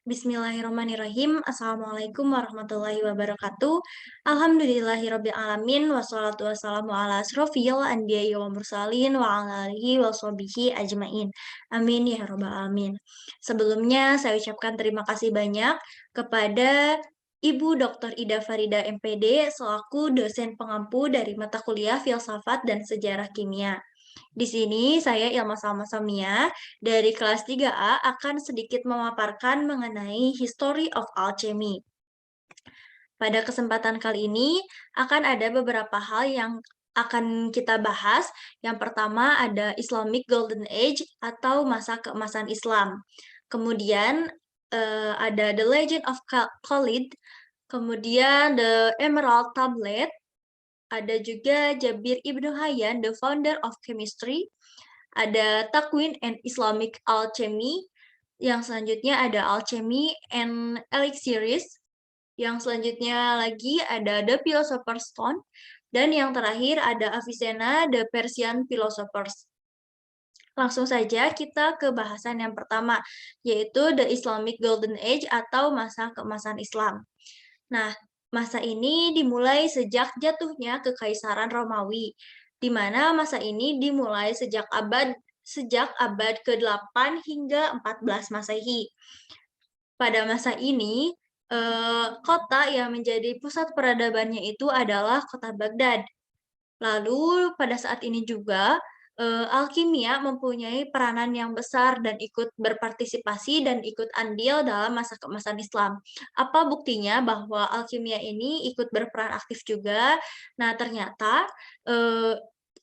Bismillahirrahmanirrahim. Assalamualaikum warahmatullahi wabarakatuh. Alhamdulillahirabbil alamin wassalatu wassalamu ala asrofil anbiya'i wal mursalin wa ala alihi wa sahbihi ajmain. Amin ya rabbal alamin. Sebelumnya saya ucapkan terima kasih banyak kepada Ibu Dr. Ida Farida MPD selaku dosen pengampu dari mata kuliah Filsafat dan Sejarah Kimia. Di sini saya Ilma Salma Samia dari kelas 3A akan sedikit memaparkan mengenai History of Alchemy. Pada kesempatan kali ini akan ada beberapa hal yang akan kita bahas. Yang pertama ada Islamic Golden Age atau masa keemasan Islam. Kemudian ada The Legend of Khalid, kemudian The Emerald Tablet, ada juga Jabir Ibnu Hayyan, the founder of chemistry, ada Takwin and Islamic Alchemy, yang selanjutnya ada Alchemy and Elixirs, yang selanjutnya lagi ada The Philosopher's Stone, dan yang terakhir ada Avicenna, the Persian Philosophers. Langsung saja kita ke bahasan yang pertama, yaitu The Islamic Golden Age atau masa keemasan Islam. Nah, masa ini dimulai sejak jatuhnya Kekaisaran Romawi, di mana masa ini dimulai sejak abad ke-8 hingga 14 Masehi. Pada masa ini, kota yang menjadi pusat peradabannya itu adalah kota Baghdad. Lalu pada saat ini juga alkimia mempunyai peranan yang besar dan ikut berpartisipasi dan ikut andil dalam masa keemasan Islam. Apa buktinya bahwa alkimia ini ikut berperan aktif juga? Nah, ternyata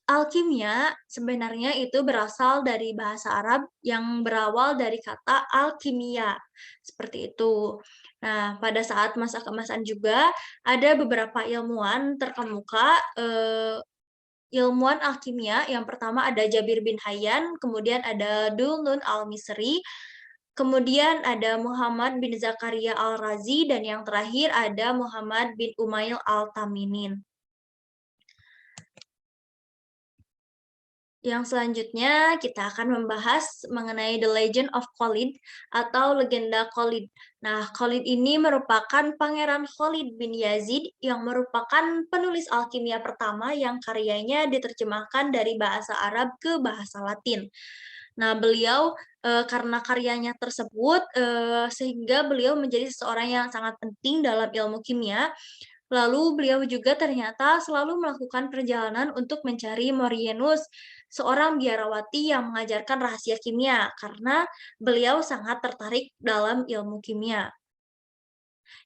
alkimia sebenarnya itu berasal dari bahasa Arab yang berawal dari kata alkimia, seperti itu. Nah, pada saat masa keemasan juga ada beberapa ilmuwan terkemuka, ilmuwan alkimia. Yang pertama ada Jabir bin Hayyan, kemudian ada Dulnun al-Misri, kemudian ada Muhammad bin Zakaria al-Razi, dan yang terakhir ada Muhammad bin Umail al-Taminin. Yang selanjutnya kita akan membahas mengenai The Legend of Khalid atau legenda Khalid. Nah, Khalid ini merupakan Pangeran Khalid bin Yazid yang merupakan penulis alkimia pertama yang karyanya diterjemahkan dari bahasa Arab ke bahasa Latin. Nah, beliau karena karyanya tersebut sehingga beliau menjadi seseorang yang sangat penting dalam ilmu kimia. Lalu beliau juga ternyata selalu melakukan perjalanan untuk mencari Morienus, seorang biarawati yang mengajarkan rahasia kimia, karena beliau sangat tertarik dalam ilmu kimia.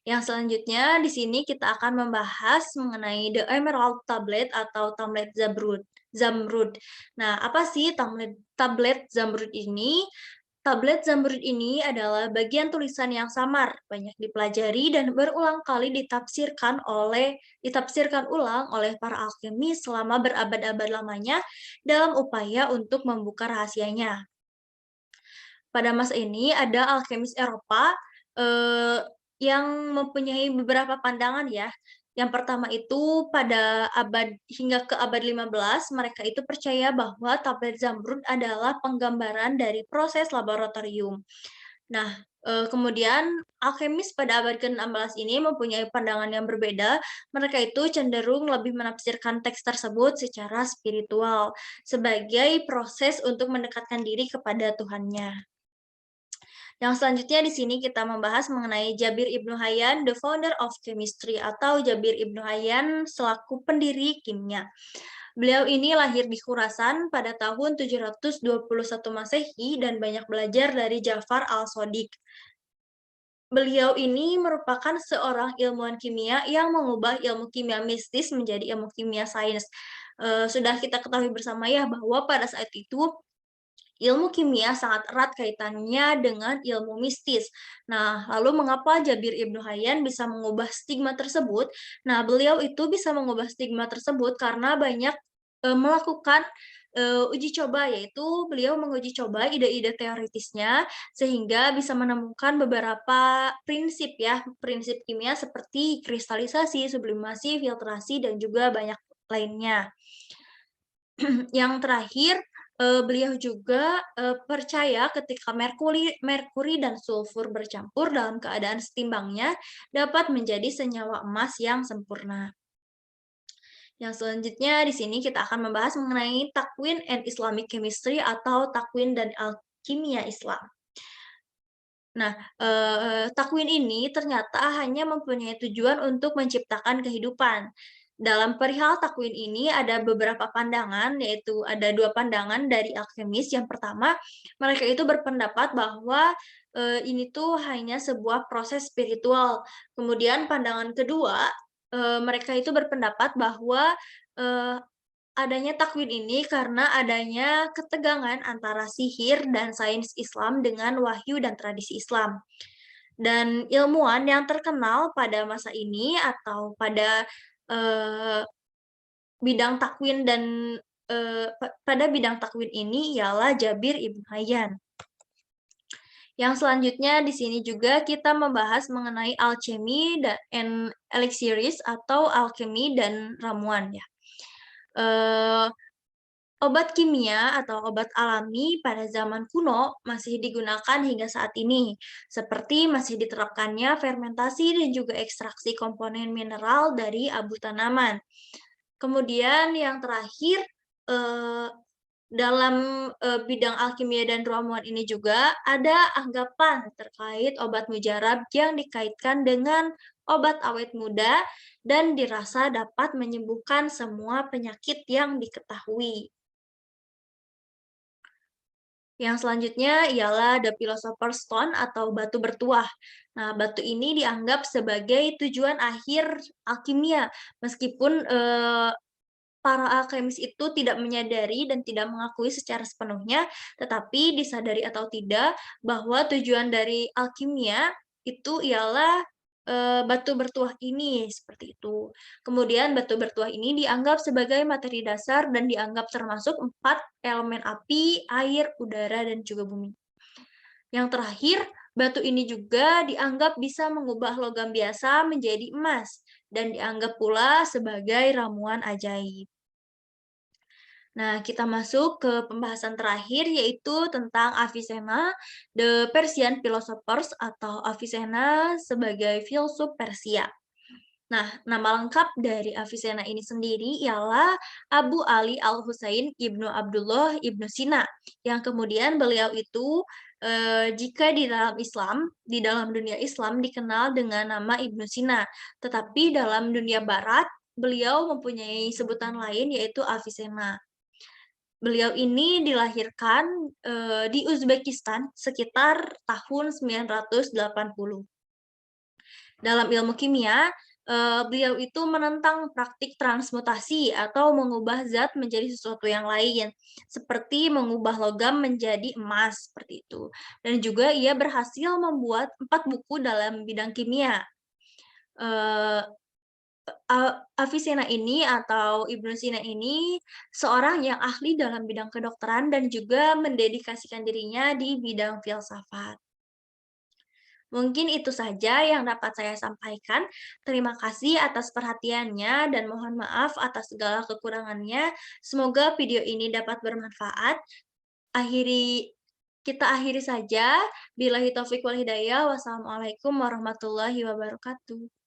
Yang selanjutnya di sini kita akan membahas mengenai The Emerald Tablet atau tablet Zamrud. Nah, apa sih tablet Zamrud ini? Tablet Zamrud ini adalah bagian tulisan yang samar, banyak dipelajari dan berulang kali ditafsirkan ulang oleh para alkemis selama berabad-abad lamanya dalam upaya untuk membuka rahasianya. Pada masa ini ada alkemis Eropa yang mempunyai beberapa pandangan ya. Yang pertama itu hingga ke abad 15 mereka itu percaya bahwa tablet Zamrud adalah penggambaran dari proses laboratorium. Nah, kemudian alkemis pada abad ke-16 ini mempunyai pandangan yang berbeda. Mereka itu cenderung lebih menafsirkan teks tersebut secara spiritual sebagai proses untuk mendekatkan diri kepada Tuhannya. Yang selanjutnya di sini kita membahas mengenai Jabir Ibnu Hayyan, the founder of chemistry atau Jabir Ibnu Hayyan selaku pendiri kimia. Beliau ini lahir di Khurasan pada tahun 721 Masehi dan banyak belajar dari Ja'far al-Shadiq. Beliau ini merupakan seorang ilmuwan kimia yang mengubah ilmu kimia mistis menjadi ilmu kimia sains. Sudah kita ketahui bersama ya bahwa pada saat itu ilmu kimia sangat erat kaitannya dengan ilmu mistis. Nah, lalu mengapa Jabir Ibnu Hayyan bisa mengubah stigma tersebut? Nah, beliau itu bisa mengubah stigma tersebut karena banyak melakukan uji coba, yaitu beliau menguji coba ide-ide teoritisnya sehingga bisa menemukan beberapa prinsip ya, prinsip kimia seperti kristalisasi, sublimasi, filtrasi, dan juga banyak lainnya. Yang terakhir Beliau juga, percaya ketika merkuri dan sulfur bercampur dalam keadaan setimbangnya dapat menjadi senyawa emas yang sempurna. Yang selanjutnya di sini kita akan membahas mengenai takwin and Islamic chemistry atau takwin dan alkimia Islam. Nah, takwin ini ternyata hanya mempunyai tujuan untuk menciptakan kehidupan. Dalam perihal takwin ini ada beberapa pandangan, yaitu ada 2 pandangan dari alkemis. Yang pertama, mereka itu berpendapat bahwa, ini tuh hanya sebuah proses spiritual. Kemudian pandangan kedua, mereka itu berpendapat bahwa, eee, adanya takwin ini karena adanya ketegangan antara sihir dan sains Islam dengan wahyu dan tradisi Islam. Dan ilmuwan yang terkenal pada masa ini atau pada, eee, bidang takwin dan, pada bidang takwin ini ialah Jabir Ibnu Hayyan. Yang selanjutnya di sini juga kita membahas mengenai alchemy and elixirs atau alkemi dan ramuan ya. Eee Obat kimia atau obat alami pada zaman kuno masih digunakan hingga saat ini, seperti masih diterapkannya fermentasi dan juga ekstraksi komponen mineral dari abu tanaman. Kemudian yang terakhir, eee, dalam, bidang alkimia dan ramuan ini juga ada anggapan terkait obat mujarab yang dikaitkan dengan obat awet muda dan dirasa dapat menyembuhkan semua penyakit yang diketahui. Yang selanjutnya ialah The Philosopher's Stone atau batu bertuah. Nah, batu ini dianggap sebagai tujuan akhir alkimia, meskipun, para alkemis itu tidak menyadari dan tidak mengakui secara sepenuhnya, tetapi disadari atau tidak bahwa tujuan dari alkimia itu ialah, batu bertuah ini, seperti itu. Kemudian batu bertuah ini dianggap sebagai materi dasar dan dianggap termasuk 4 elemen api, air, udara, dan juga bumi. Yang terakhir, batu ini juga dianggap bisa mengubah logam biasa menjadi emas dan dianggap pula sebagai ramuan ajaib. Nah, kita masuk ke pembahasan terakhir yaitu tentang Avicenna, the Persian philosophers atau Avicenna sebagai filsuf Persia. Nah, nama lengkap dari Avicenna ini sendiri ialah Abu Ali Al-Husain Ibnu Abdullah Ibnu Sina, yang kemudian beliau itu, jika di dalam Islam, di dalam dunia Islam dikenal dengan nama Ibnu Sina, tetapi dalam dunia barat, beliau mempunyai sebutan lain yaitu Avicenna. Beliau ini dilahirkan, di Uzbekistan sekitar tahun 980. Dalam ilmu kimia, beliau itu menentang praktik transmutasi atau mengubah zat menjadi sesuatu yang lain, seperti mengubah logam menjadi emas, seperti itu. Dan juga ia berhasil membuat 4 buku dalam bidang kimia. Eee Avicenna ini atau Ibnu Sina ini seorang yang ahli dalam bidang kedokteran dan juga mendedikasikan dirinya di bidang filsafat. Mungkin itu saja yang dapat saya sampaikan. Terima kasih atas perhatiannya dan mohon maaf atas segala kekurangannya. Semoga video ini dapat bermanfaat. Kita akhiri saja. Billahi taufiq wal hidayah. Wassalamualaikum warahmatullahi wabarakatuh.